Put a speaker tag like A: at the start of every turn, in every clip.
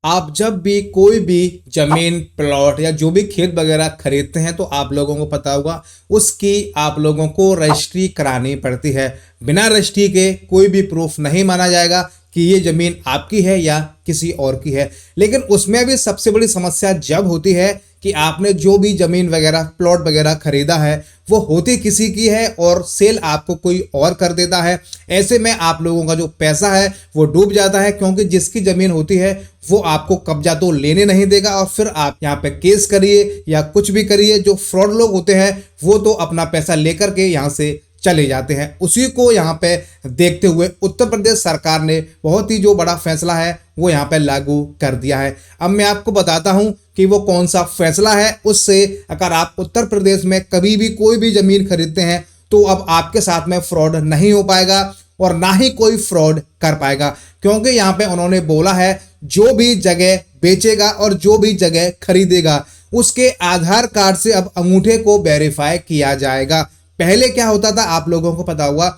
A: आप जब भी कोई भी जमीन प्लॉट या जो भी खेत वगैरह खरीदते हैं तो आप लोगों को पता होगा उसकी आप लोगों को रजिस्ट्री करानी पड़ती है। बिना रजिस्ट्री के कोई भी प्रूफ नहीं माना जाएगा कि ये जमीन आपकी है या किसी और की है। लेकिन उसमें भी सबसे बड़ी समस्या जब होती है कि आपने जो भी जमीन वगैरह प्लॉट वगैरह खरीदा है वो होती किसी की है और सेल आपको कोई और कर देता है। ऐसे में आप लोगों का जो पैसा है वो डूब जाता है, क्योंकि जिसकी जमीन होती है वो आपको कब्जा तो लेने नहीं देगा और फिर आप यहाँ पे केस करिए या कुछ भी करिए, जो फ्रॉड लोग होते हैं वो तो अपना पैसा लेकर के यहाँ से चले जाते हैं। उसी को यहाँ पे देखते हुए उत्तर प्रदेश सरकार ने बहुत ही जो बड़ा फैसला है वो यहाँ पे लागू कर दिया है। अब मैं आपको बताता हूँ कि वो कौन सा फैसला है। उससे अगर आप उत्तर प्रदेश में कभी भी कोई भी जमीन खरीदते हैं तो अब आपके साथ में फ्रॉड नहीं हो पाएगा और ना ही कोई फ्रॉड कर पाएगा, क्योंकि यहाँ पे उन्होंने बोला है जो भी जगह बेचेगा और जो भी जगह खरीदेगा उसके आधार कार्ड से अब अंगूठे को वेरीफाई किया जाएगा। पहले क्या होता था आप लोगों को पता होगा,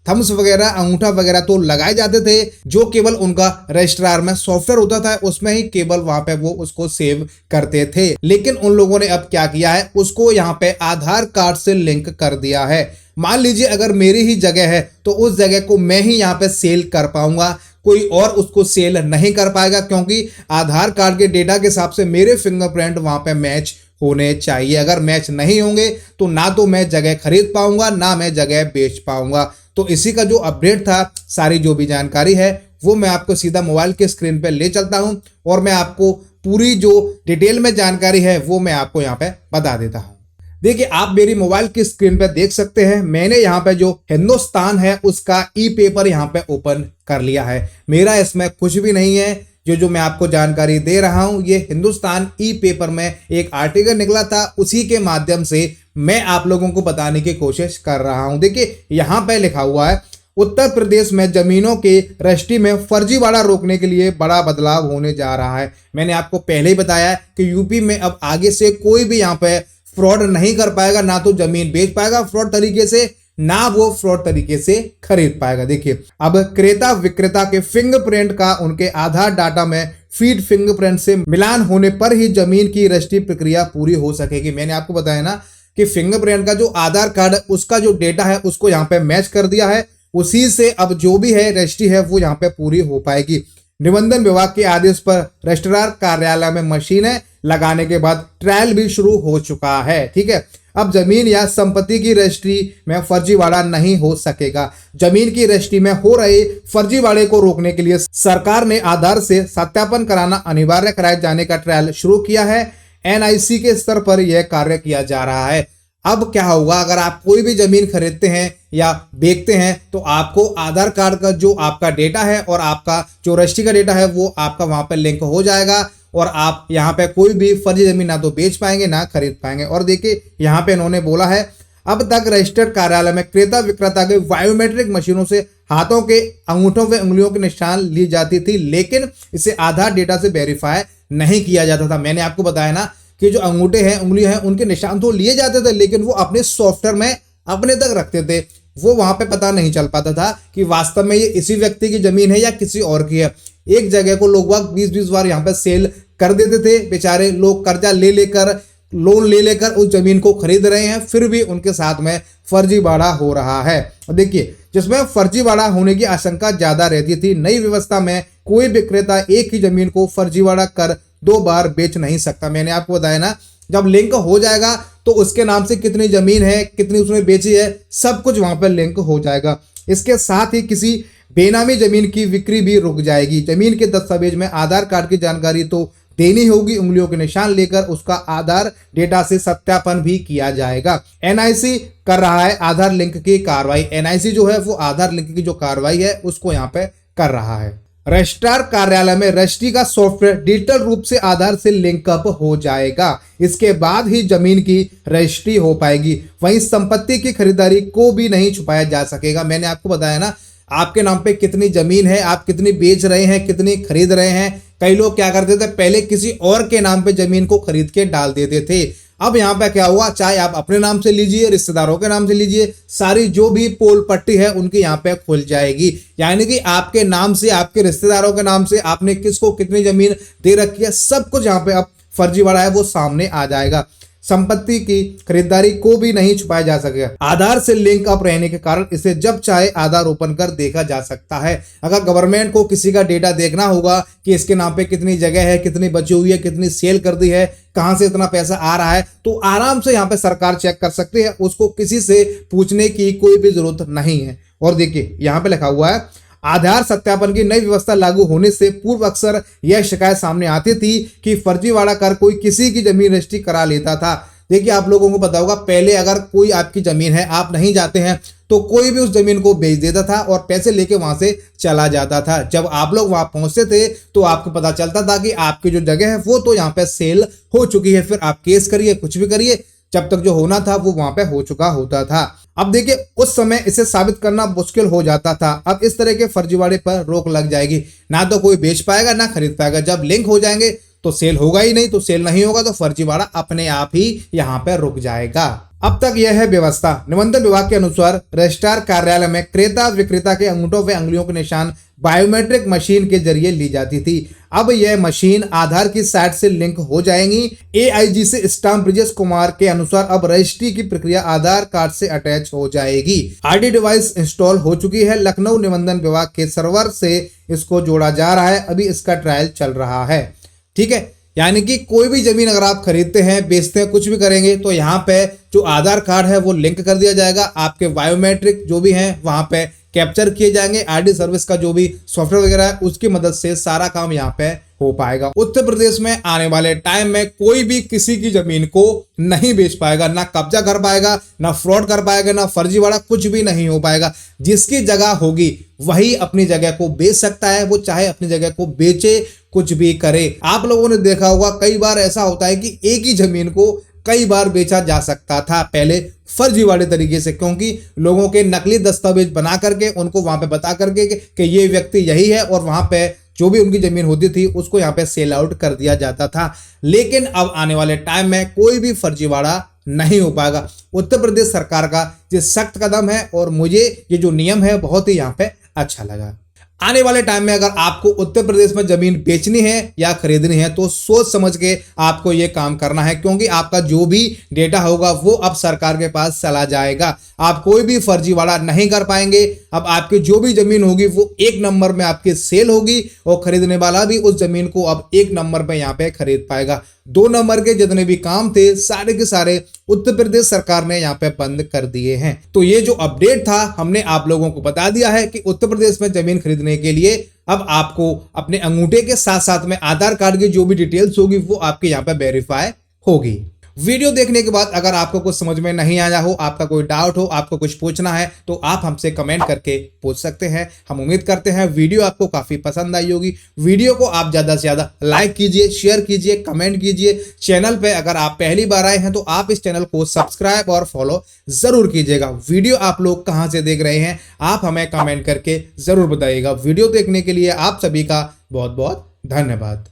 A: थम्स वगैरह अंगूठा वगैरह तो लगाए जाते थे, जो केवल उनका रजिस्ट्रार में सॉफ्टवेयर होता था उसमें ही केवल वहां पे वो उसको सेव करते थे। लेकिन उन लोगों ने अब क्या किया है, उसको यहाँ पे आधार कार्ड से लिंक कर दिया है। मान लीजिए अगर मेरी ही जगह है तो उस जगह को मैं ही यहाँ पे सेल कर पाऊंगा, कोई और उसको सेल नहीं कर पाएगा, क्योंकि आधार कार्ड के डेटा के हिसाब से मेरे फिंगरप्रिंट वहां पे मैच होने चाहिए। अगर मैच नहीं होंगे तो ना तो मैं जगह खरीद पाऊंगा ना मैं जगह बेच पाऊंगा। तो इसी का जो अपडेट था, सारी जो भी जानकारी है वो मैं आपको सीधा मोबाइल के स्क्रीन पे ले चलता हूं और मैं आपको पूरी जो डिटेल में जानकारी है वो मैं आपको यहाँ पे बता देता हूं। देखिए, आप मेरी मोबाइल की स्क्रीन पे देख सकते हैं, मैंने यहाँ पे जो हिंदुस्तान है उसका ई पेपर यहाँ पे ओपन कर लिया है। मेरा इसमें कुछ भी नहीं है, जो मैं आपको जानकारी दे रहा हूं ये हिंदुस्तान ई पेपर में एक आर्टिकल निकला था, उसी के माध्यम से मैं आप लोगों को बताने की कोशिश कर रहा हूं। देखिए, यहां पे लिखा हुआ है उत्तर प्रदेश में जमीनों के रजिस्ट्री में फर्जीवाड़ा रोकने के लिए बड़ा बदलाव होने जा रहा है। मैंने आपको पहले ही बताया है कि यूपी में अब आगे से कोई भी यहाँ पे फ्रॉड नहीं कर पाएगा, ना तो जमीन बेच पाएगा फ्रॉड तरीके से, ना वो फ्रॉड तरीके से खरीद पाएगा। देखिए, अब क्रेता विक्रेता के फिंगरप्रिंट का उनके आधार डाटा में फीड फिंगरप्रिंट से मिलान होने पर ही जमीन की रजिस्ट्री प्रक्रिया पूरी हो सकेगी। मैंने आपको बताया ना कि फिंगरप्रिंट का जो आधार कार्ड उसका जो डेटा है उसको यहाँ पे मैच कर दिया है, उसी से अब जो भी है रजिस्ट्री है वो यहाँ पे पूरी हो पाएगी। निबंधन विभाग के आदेश पर रजिस्ट्रार कार्यालय में मशीनें लगाने के बाद ट्रायल भी शुरू हो चुका है। ठीक है, अब जमीन या संपत्ति की रजिस्ट्री में फर्जीवाड़ा नहीं हो सकेगा। जमीन की रजिस्ट्री में हो रहे फर्जीवाड़े को रोकने के लिए सरकार ने आधार से सत्यापन कराना अनिवार्य कराए जाने का ट्रायल शुरू किया है। एनआईसी के स्तर पर यह कार्य किया जा रहा है। अब क्या होगा, अगर आप कोई भी जमीन खरीदते हैं या बेचते हैं तो आपको आधार कार्ड का जो आपका डेटा है और आपका जो रजिस्ट्री का डेटा है वो आपका वहां पर लिंक हो जाएगा और आप यहाँ पे कोई भी फर्जी जमीन ना तो बेच पाएंगे ना खरीद पाएंगे। और देखिए, यहाँ पे इन्होंने बोला है अब तक रजिस्टर्ड कार्यालय में क्रेता विक्रेता के बायोमेट्रिक मशीनों से हाथों के अंगूठों व उंगलियों के निशान ली जाती थी, लेकिन इसे आधार डेटा से वेरीफाई नहीं किया जाता था। मैंने आपको बताया ना कि जो अंगूठे हैं उंगलियां हैं उनके निशान तो लिए जाते थे, लेकिन वो अपने सॉफ्टवेयर में अपने तक रखते थे, वो वहां पे पता नहीं चल पाता था कि वास्तव में ये इसी व्यक्ति की जमीन है या किसी और की है। एक जगह को लोग 20-20 बार यहाँ पे सेल कर देते थे। बेचारे लोग कर्जा ले लेकर लोन ले लेकर उस जमीन को खरीद रहे हैं, फिर भी उनके साथ में फर्जीवाड़ा हो रहा है। देखिए, जिसमें फर्जीवाड़ा होने की आशंका ज्यादा रहती थी, नई व्यवस्था में कोई विक्रेता एक ही जमीन को फर्जीवाड़ा कर 2 बार बेच नहीं सकता। मैंने आपको बताया ना, जब लिंक हो जाएगा तो उसके नाम से कितनी जमीन है, कितनी उसने बेची है, सब कुछ वहां पर लिंक हो जाएगा। इसके साथ ही किसी बेनामी जमीन की बिक्री भी रुक जाएगी। जमीन के दस्तावेज में आधार कार्ड की जानकारी तो देनी होगी, उंगलियों के निशान लेकर उसका आधार डेटा से सत्यापन भी किया जाएगा। एनआईसी कर रहा है आधार लिंक की कार्रवाई। एनआईसी जो है वो आधार लिंक की जो कार्रवाई है उसको यहाँ पे कर रहा है। रजिस्ट्रार कार्यालय में रजिस्ट्री का सॉफ्टवेयर डिजिटल रूप से आधार से लिंकअप हो जाएगा। इसके बाद ही जमीन की रजिस्ट्री हो पाएगी। वहीं संपत्ति की खरीदारी को भी नहीं छुपाया जा सकेगा। मैंने आपको बताया ना, आपके नाम पे कितनी जमीन है, आप कितनी बेच रहे हैं, कितनी खरीद रहे हैं। कई लोग क्या करते थे, पहले किसी और के नाम पे जमीन को खरीद के डाल देते थे। अब यहाँ पे क्या हुआ, चाहे आप अपने नाम से लीजिए, रिश्तेदारों के नाम से लीजिए, सारी जो भी पोल पट्टी है उनकी यहाँ पे खुल जाएगी। यानी कि आपके नाम से, आपके रिश्तेदारों के नाम से आपने किसको कितनी जमीन दे रखी है, सब कुछ यहाँ पे अब फर्जीवाड़ा है वो सामने आ जाएगा। संपत्ति की खरीदारी को भी नहीं छुपाया जा सकेगा। आधार से लिंक अप रहने के कारण इसे जब चाहे आधार ओपन कर देखा जा सकता है। अगर गवर्नमेंट को किसी का डेटा देखना होगा कि इसके नाम पे कितनी जगह है, कितनी बची हुई है, कितनी सेल कर दी है, कहां से इतना पैसा आ रहा है, तो आराम से यहाँ पे सरकार चेक कर सकती है। उसको किसी से पूछने की कोई भी जरूरत नहीं है। और देखिए यहाँ पे लिखा हुआ है, आधार सत्यापन की नई व्यवस्था लागू होने से पूर्व अक्सर यह शिकायत सामने आती थी कि फर्जीवाड़ा कर कोई किसी की जमीन रजिस्ट्री करा लेता था। देखिए आप लोगों को पता होगा, पहले अगर कोई आपकी जमीन है, आप नहीं जाते हैं, तो कोई भी उस जमीन को बेच देता था और पैसे लेके वहां से चला जाता था। जब आप लोग वहां पहुंचते थे तो आपको पता चलता था कि आपकी जो जगह है वो तो यहाँ पे सेल हो चुकी है। फिर आप केस करिए, कुछ भी करिए, जब तक जो होना था वो वहां पे हो चुका होता था। अब देखिए उस समय इसे साबित करना मुश्किल हो जाता था। अब इस तरह के फर्जीवाड़े पर रोक लग जाएगी, ना तो कोई बेच पाएगा ना खरीद पाएगा। जब लिंक हो जाएंगे तो सेल होगा ही नहीं, तो सेल नहीं होगा तो फर्जीवाड़ा अपने आप ही यहाँ पे रुक जाएगा। अब तक यह है व्यवस्था। निबंधन विभाग के अनुसार रजिस्ट्रार कार्यालय में क्रेता विक्रेता के अंगूठों व अंगुलियों के निशान बायोमेट्रिक मशीन के जरिए ली जाती थी। अब यह मशीन आधार की साइट से लिंक हो जाएंगी। एआईजी से स्टाम्प ब्रिजेश कुमार के अनुसार अब रजिस्ट्री की प्रक्रिया आधार कार्ड से अटैच हो जाएगी। आरडी डिवाइस इंस्टॉल हो चुकी है। लखनऊ निबंधन विभाग के सर्वर से इसको जोड़ा जा रहा है। अभी इसका ट्रायल चल रहा है। ठीक है, यानी कि कोई भी जमीन अगर आप खरीदते हैं, बेचते हैं, कुछ भी करेंगे तो यहाँ पे जो आधार कार्ड है वो लिंक कर दिया जाएगा। आपके बायोमेट्रिक जो भी हैं वहां पे कैप्चर किए जाएंगे। आरडी सर्विस का जो भी सॉफ्टवेयर वगैरह है उसकी मदद से सारा काम यहाँ पे हो पाएगा। उत्तर प्रदेश में आने वाले टाइम में कोई भी किसी की जमीन को नहीं बेच पाएगा, ना कब्जा कर पाएगा, ना फ्रॉड कर पाएगा, ना फर्जीवाड़ा, कुछ भी नहीं हो पाएगा। जिसकी जगह होगी वही अपनी जगह को बेच सकता है। वो चाहे अपनी जगह को बेचे, कुछ भी करे। आप लोगों ने देखा होगा कई बार ऐसा होता है कि एक ही जमीन को कई बार बेचा जा सकता था पहले फर्जीवाड़े तरीके से, क्योंकि लोगों के नकली दस्तावेज बना करके उनको वहां पे बता करके कि ये व्यक्ति यही है, और वहां पे जो भी उनकी जमीन होती थी उसको यहाँ पे सेल आउट कर दिया जाता था। लेकिन अब आने वाले टाइम में कोई भी फर्जीवाड़ा नहीं हो पाएगा। उत्तर प्रदेश सरकार का ये सख्त कदम है और मुझे ये जो नियम है बहुत ही यहाँ पे अच्छा लगा। आने वाले टाइम में अगर आपको उत्तर प्रदेश में जमीन बेचनी है या खरीदनी है तो सोच समझ के आपको ये काम करना है, क्योंकि आपका जो भी डेटा होगा वो अब सरकार के पास चला जाएगा। आप कोई भी फर्जीवाड़ा नहीं कर पाएंगे। अब आपकी जो भी जमीन होगी वो एक नंबर में आपकी सेल होगी और खरीदने वाला भी उस जमीन को अब एक नंबर पे यहाँ पे खरीद पाएगा। 2 नंबर के जितने भी काम थे सारे के सारे उत्तर प्रदेश सरकार ने यहाँ पे बंद कर दिए हैं। तो ये जो अपडेट था हमने आप लोगों को बता दिया है कि उत्तर प्रदेश में जमीन खरीदने के लिए अब आपको अपने अंगूठे के साथ साथ में आधार कार्ड की जो भी डिटेल्स होगी वो आपके यहाँ पे वेरीफाई होगी। वीडियो देखने के बाद अगर आपको कुछ समझ में नहीं आया हो, आपका कोई डाउट हो, आपको कुछ पूछना है तो आप हमसे कमेंट करके पूछ सकते हैं। हम उम्मीद करते हैं वीडियो आपको काफी पसंद आई होगी। वीडियो को आप ज्यादा से ज्यादा लाइक कीजिए, शेयर कीजिए, कमेंट कीजिए। चैनल पे अगर आप पहली बार आए हैं तो आप इस चैनल को सब्सक्राइब और फॉलो जरूर कीजिएगा। वीडियो आप लोग कहां से देख रहे हैं आप हमें कमेंट करके जरूर बताइएगा। वीडियो देखने के लिए आप सभी का बहुत बहुत धन्यवाद।